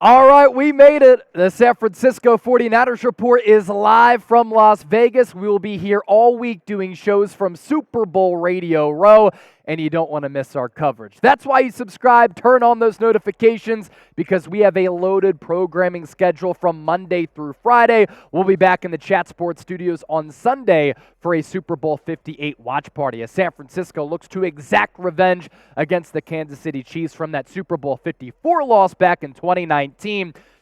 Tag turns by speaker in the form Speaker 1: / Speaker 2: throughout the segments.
Speaker 1: All right, we made it. The San Francisco 49ers report is live from Las Vegas. We will be here all week doing shows from Super Bowl Radio Row, and you don't want to miss our coverage. That's why you subscribe, turn on those notifications, because we have a loaded programming schedule from Monday through Friday. We'll be back in the Chat Sports studios on Sunday for a Super Bowl 58 watch party as San Francisco looks to exact revenge against the Kansas City Chiefs from that Super Bowl 54 loss back in 2019.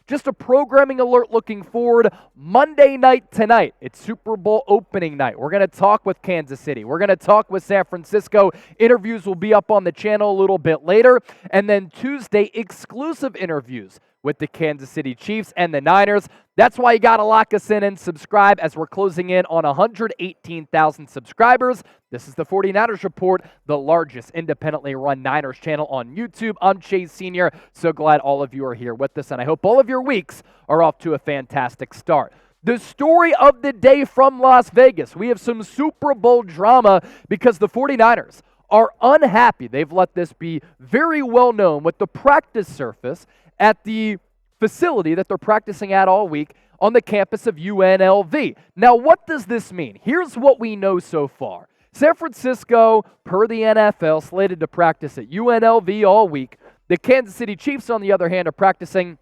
Speaker 1: Just a programming alert looking forward. Monday night tonight, it's Super Bowl opening night. We're going to talk with Kansas City. We're going to talk with San Francisco. Interviews will be up on the channel a little bit later. And then Tuesday, exclusive interviews with the Kansas City Chiefs and the Niners. That's why you got to lock us in and subscribe as we're closing in on 118,000 subscribers. This is the 49ers Report, the largest independently run Niners channel on YouTube. I'm Chase Sr. So glad all of you are here with us, and I hope all of your weeks are off to a fantastic start. The story of the day from Las Vegas. We have some Super Bowl drama because the 49ers are unhappy. They've let this be very well known with the practice surface at the facility that they're practicing at all week on the campus of UNLV. Now, what does this mean? Here's what we know so far. San Francisco, per the NFL, slated to practice at UNLV all week. The Kansas City Chiefs, on the other hand, are practicing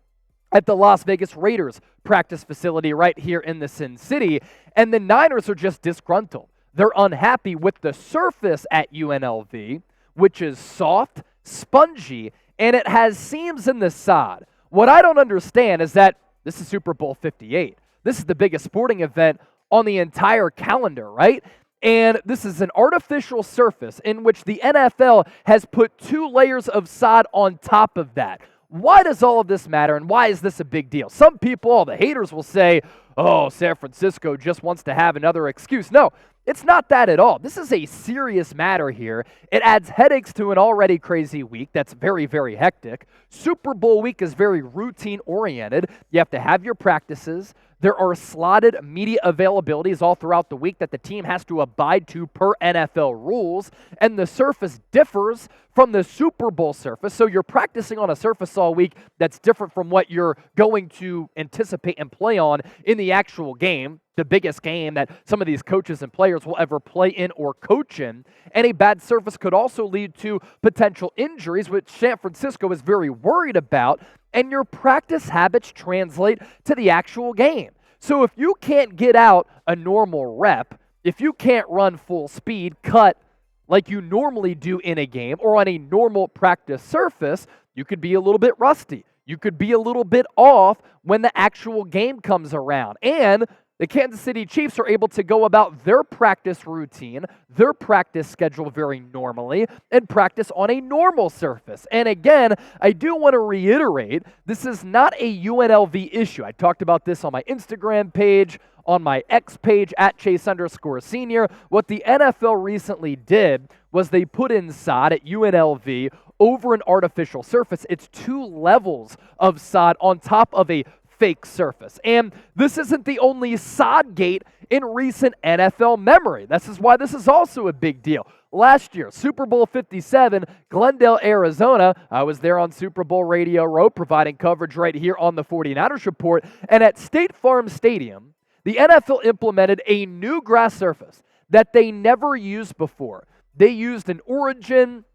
Speaker 1: at the Las Vegas Raiders practice facility right here in the Sin City. And the Niners are just disgruntled. They're unhappy with the surface at UNLV, which is soft, spongy, and it has seams in the sod. What I don't understand is that this is Super Bowl 58. This is the biggest sporting event on the entire calendar, right? And this is an artificial surface in which the NFL has put 2 layers of sod on top of that. Why does all of this matter, and why is this a big deal? Some people, all the haters, will say, oh, San Francisco just wants to have another excuse. No, it's not that at all. This is a serious matter here. It adds headaches to an already crazy week that's very, very hectic. Super Bowl week is very routine-oriented. You have to have your practices. There are slotted media availabilities all throughout the week that the team has to abide to per NFL rules, and the surface differs from the Super Bowl surface, so you're practicing on a surface all week that's different from what you're going to anticipate and play on in the actual game, the biggest game that some of these coaches and players will ever play in or coach in. And a bad surface could also lead to potential injuries, which San Francisco is very worried about, and your practice habits translate to the actual game. So if you can't get out a normal rep, if you can't run full speed, cut like you normally do in a game or on a normal practice surface, you could be a little bit rusty. You could be a little bit off when the actual game comes around. And the Kansas City Chiefs are able to go about their practice routine, their practice schedule very normally, and practice on a normal surface. And again, I do want to reiterate, this is not a UNLV issue. I talked about this on my Instagram page, on my X page, at Chase_Senior. What the NFL recently did was they put in sod at UNLV over an artificial surface. It's 2 levels of sod on top of a fake surface. And this isn't the only sod gate in recent NFL memory. This is why this is also a big deal. Last year, Super Bowl 57, Glendale, Arizona. I was there on Super Bowl Radio Row providing coverage right here on the 49ers Report. And at State Farm Stadium, the NFL implemented a new grass surface that they never used before. They used an Origin,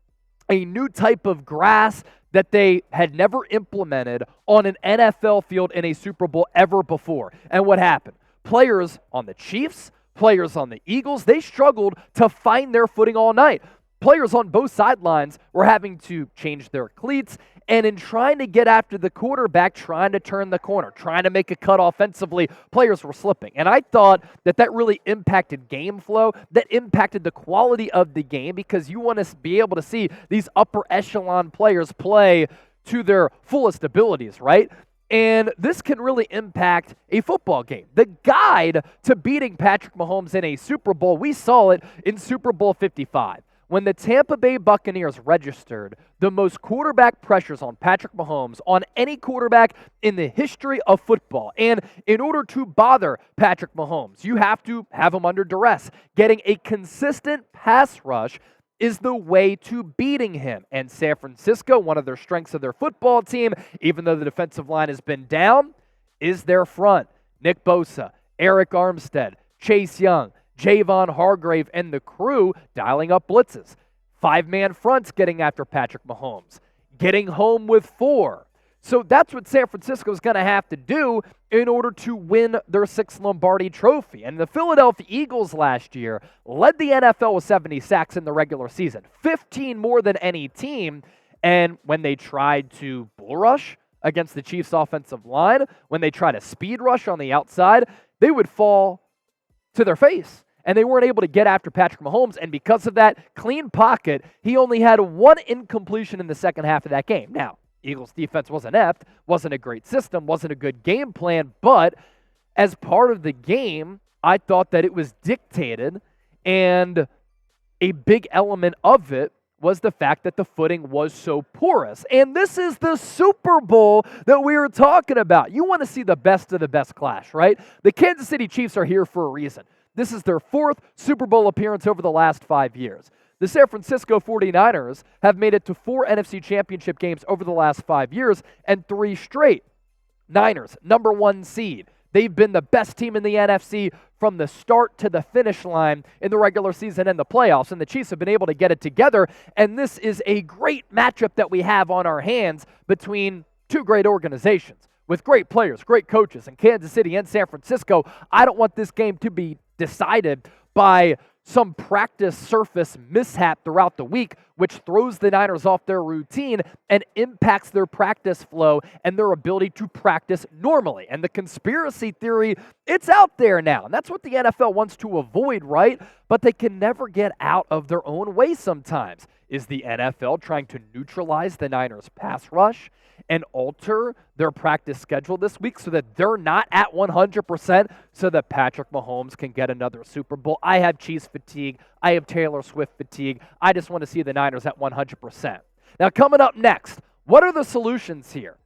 Speaker 1: a new type of grass that they had never implemented on an NFL field in a Super Bowl ever before. And what happened? Players on the Chiefs, players on the Eagles, they struggled to find their footing all night. Players on both sidelines were having to change their cleats, and in trying to get after the quarterback, trying to turn the corner, trying to make a cut offensively, players were slipping. And I thought that really impacted game flow, that impacted the quality of the game, because you want to be able to see these upper echelon players play to their fullest abilities, right? And this can really impact a football game. The guide to beating Patrick Mahomes in a Super Bowl, we saw it in Super Bowl 55. When the Tampa Bay Buccaneers registered the most quarterback pressures on Patrick Mahomes on any quarterback in the history of football. And in order to bother Patrick Mahomes, you have to have him under duress. Getting a consistent pass rush is the way to beating him. And San Francisco, one of their strengths of their football team, even though the defensive line has been down, is their front. Nick Bosa, Eric Armstead, Chase Young, Javon Hargrave, and the crew dialing up blitzes. 5-man fronts getting after Patrick Mahomes. Getting home with 4. So that's what San Francisco is going to have to do in order to win their 6th Lombardi trophy. And the Philadelphia Eagles last year led the NFL with 70 sacks in the regular season, 15 more than any team. And when they tried to bull rush against the Chiefs' offensive line, when they tried to speed rush on the outside, they would fall to their face. And they weren't able to get after Patrick Mahomes. And because of that clean pocket, he only had 1 incompletion in the second half of that game. Now, Eagles defense wasn't inept, wasn't a great system, wasn't a good game plan, but as part of the game, I thought that it was dictated, and a big element of it was the fact that the footing was so porous. And this is the Super Bowl that we were talking about. You want to see the best of the best clash, right? The Kansas City Chiefs are here for a reason. This is their 4th Super Bowl appearance over the last 5 years. The San Francisco 49ers have made it to 4 NFC Championship games over the last 5 years and 3 straight. Niners, number 1 seed. They've been the best team in the NFC from the start to the finish line in the regular season and the playoffs, and the Chiefs have been able to get it together, and this is a great matchup that we have on our hands between 2 great organizations with great players, great coaches in Kansas City and San Francisco. I don't want this game to be decided by some practice surface mishap throughout the week, which throws the Niners off their routine and impacts their practice flow and their ability to practice normally. And the conspiracy theory, it's out there now. And that's what the NFL wants to avoid, right? But they can never get out of their own way sometimes. Is the NFL trying to neutralize the Niners' pass rush and alter their practice schedule this week so that they're not at 100% so that Patrick Mahomes can get another Super Bowl? I have Chiefs fatigue. I have Taylor Swift fatigue. I just want to see the Niners at 100%. Now, coming up next, what are the solutions here?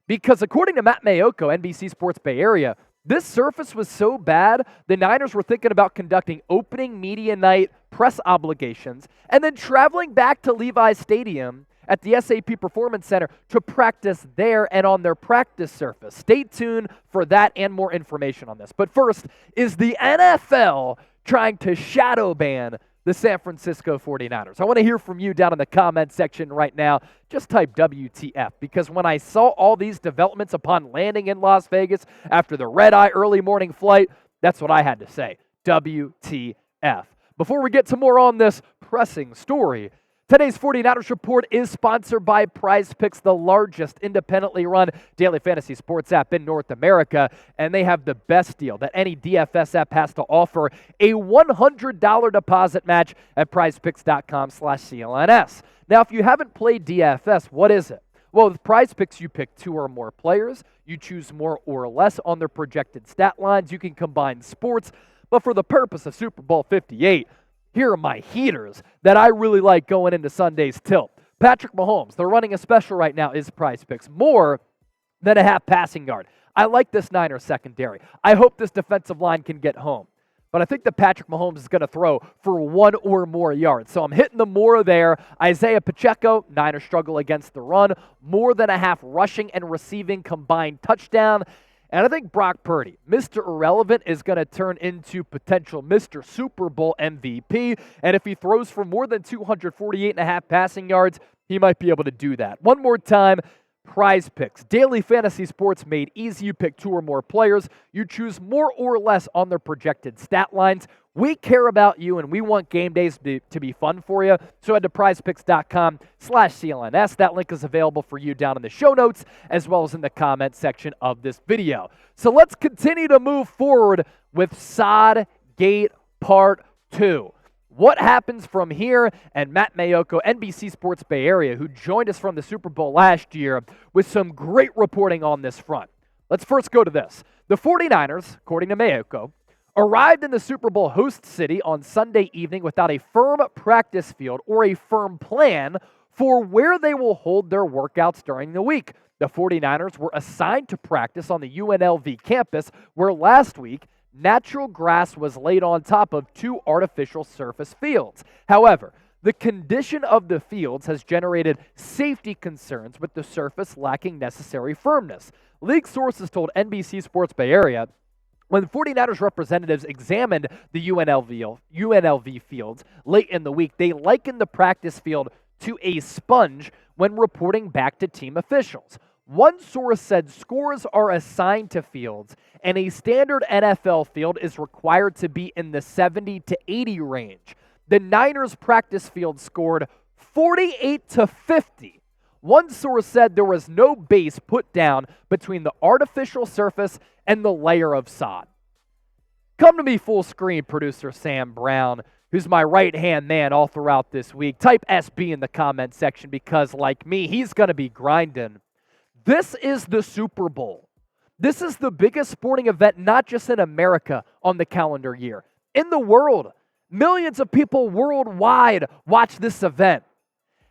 Speaker 1: Because according to Matt Mayoko, NBC Sports Bay Area, this surface was so bad, the Niners were thinking about conducting opening media night press obligations and then traveling back to Levi's Stadium at the SAP Performance Center to practice there and on their practice surface. Stay tuned for that and more information on this. But first, is the NFL trying to shadow ban the San Francisco 49ers? I want to hear from you down in the comment section right now. Just type WTF, because when I saw all these developments upon landing in Las Vegas after the red-eye early morning flight, that's what I had to say. WTF. Before we get to more on this pressing story, today's 49ers Report is sponsored by PrizePicks, the largest independently run daily fantasy sports app in North America, and they have the best deal that any DFS app has to offer, a $100 deposit match at prizepicks.com/CLNS. Now, if you haven't played DFS, what is it? Well, with PrizePicks, you pick 2 or more players, you choose more or less on their projected stat lines, you can combine sports, but for the purpose of Super Bowl 58, here are my heaters that I really like going into Sunday's tilt. Patrick Mahomes, they're running a special right now, is PrizePicks. More than a half passing yard. I like this Niners secondary. I hope this defensive line can get home. But I think that Patrick Mahomes is going to throw for 1 or more yards. So I'm hitting the more there. Isaiah Pacheco, Niners struggle against the run. More than a half rushing and receiving combined touchdown. And I think Brock Purdy, Mr. Irrelevant, is going to turn into potential Mr. Super Bowl MVP. And if he throws for more than 248.5 passing yards, he might be able to do that. One more time, PrizePicks, daily fantasy sports made easy. You pick 2 or more players. You choose more or less on their projected stat lines. We care about you, and we want game days to be fun for you. So head to prizepicks.com/CLNS. That link is available for you down in the show notes as well as in the comment section of this video. So let's continue to move forward with Sod Gate Part 2. What happens from here? And Matt Mayoko, NBC Sports Bay Area, who joined us from the Super Bowl last year with some great reporting on this front. Let's first go to this. The 49ers, according to Mayoko, arrived in the Super Bowl host city on Sunday evening without a firm practice field or a firm plan for where they will hold their workouts during the week. The 49ers were assigned to practice on the UNLV campus, where last week, natural grass was laid on top of 2 artificial surface fields. However, The condition of the fields has generated safety concerns with the surface lacking necessary firmness. League sources told NBC Sports Bay Area when 49ers representatives examined the UNLV fields late in the week, they likened the practice field to a sponge when reporting back to team officials. One source said scores are assigned to fields, and a standard NFL field is required to be in the 70 to 80 range. The Niners practice field scored 48 to 50. One source said there was no base put down between the artificial surface and the layer of sod. Come to me full screen, producer Sam Brown, who's my right-hand man all throughout this week. Type SB in the comment section because, like me, he's going to be grinding. This is the Super Bowl. This is the biggest sporting event, not just in America on the calendar year, in the world. Millions of people worldwide watch this event.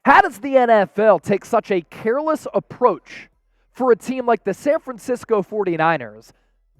Speaker 1: How does the NFL take such a careless approach for a team like the San Francisco 49ers,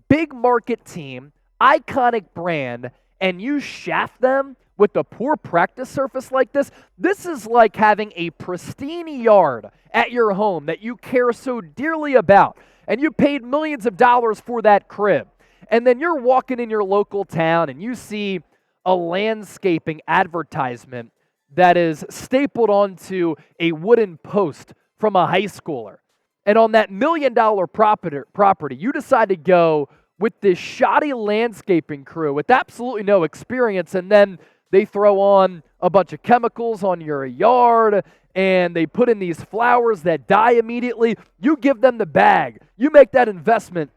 Speaker 1: big market team, iconic brand, and you shaft them with a poor practice surface like this? This is like having a pristine yard at your home that you care so dearly about, and you paid millions of dollars for that crib. And then you're walking in your local town and you see a landscaping advertisement that is stapled onto a wooden post from a high schooler. And on that $1 million property, you decide to go with this shoddy landscaping crew with absolutely no experience, and then they throw on a bunch of chemicals on your yard, and they put in these flowers that die immediately. You give them the bag. You make that investment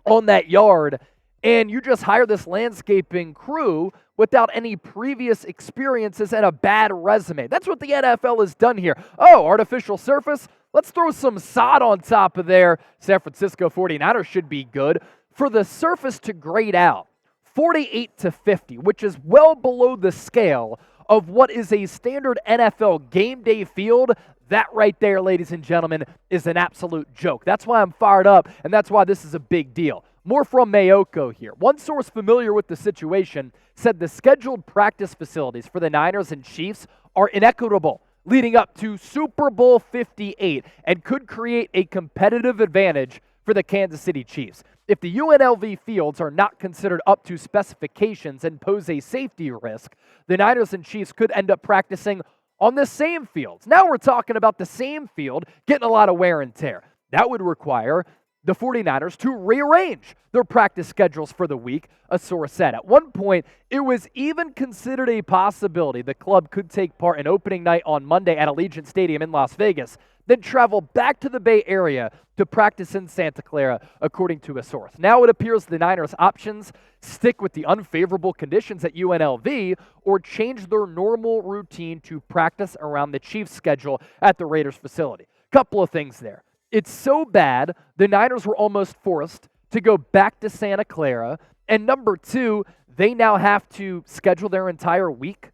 Speaker 1: on that yard, and you just hire this landscaping crew without any previous experiences and a bad resume. That's what the NFL has done here. Oh, artificial surface? Let's throw some sod on top of there. San Francisco 49ers should be good. For the surface to grade out 48 to 50, which is well below the scale of what is a standard NFL game day field, that right there, ladies and gentlemen, is an absolute joke. That's why I'm fired up, and that's why this is a big deal. More from Mayoko here. One source familiar with the situation said the scheduled practice facilities for the Niners and Chiefs are inequitable, leading up to Super Bowl 58, and could create a competitive advantage for the Kansas City Chiefs. If the UNLV fields are not considered up to specifications and pose a safety risk, the Niners and Chiefs could end up practicing on the same fields. Now we're talking about the same field getting a lot of wear and tear. That would require the 49ers to rearrange their practice schedules for the week, a source said. At one point, it was even considered a possibility the club could take part in opening night on Monday at Allegiant Stadium in Las Vegas, then travel back to the Bay Area to practice in Santa Clara, according to a source. Now it appears the Niners' options stick with the unfavorable conditions at UNLV or change their normal routine to practice around the Chiefs' schedule at the Raiders facility. Couple of things there. It's so bad, the Niners were almost forced to go back to Santa Clara. And number two, they now have to schedule their entire week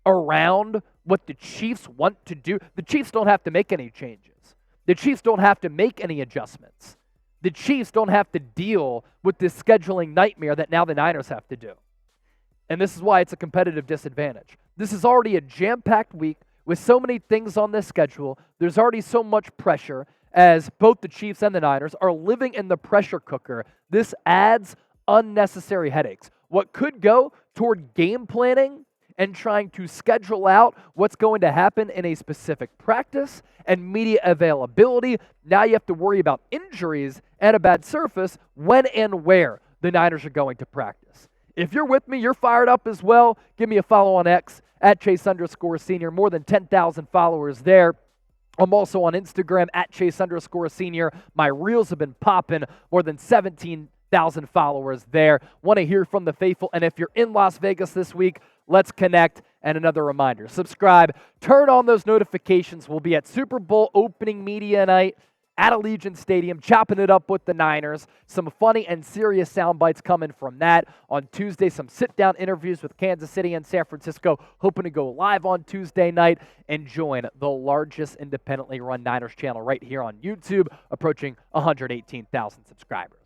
Speaker 1: around what the Chiefs want to do. The Chiefs don't have to make any changes. The Chiefs don't have to make any adjustments. The Chiefs don't have to deal with this scheduling nightmare that now the Niners have to do. And this is why it's a competitive disadvantage. This is already a jam-packed week with so many things on the schedule. There's already so much pressure as both the Chiefs and the Niners are living in the pressure cooker. This adds unnecessary headaches. What could go toward game planning and trying to schedule out what's going to happen in a specific practice and media availability. Now you have to worry about injuries and a bad surface when and where the Niners are going to practice. If you're with me, you're fired up as well, give me a follow on X at Chase_Senior. More than 10,000 followers there. I'm also on Instagram at Chase_Senior. My reels have been popping, more than 17,000 followers there. Want to hear from the faithful. And if you're in Las Vegas this week, let's connect. And another reminder, subscribe, turn on those notifications. We'll be at Super Bowl opening media night at Allegiant Stadium, chopping it up with the Niners. Some funny and serious sound bites coming from that. On Tuesday, some sit-down interviews with Kansas City and San Francisco. Hoping to go live on Tuesday night and join the largest independently run Niners channel right here on YouTube, approaching 118,000 subscribers.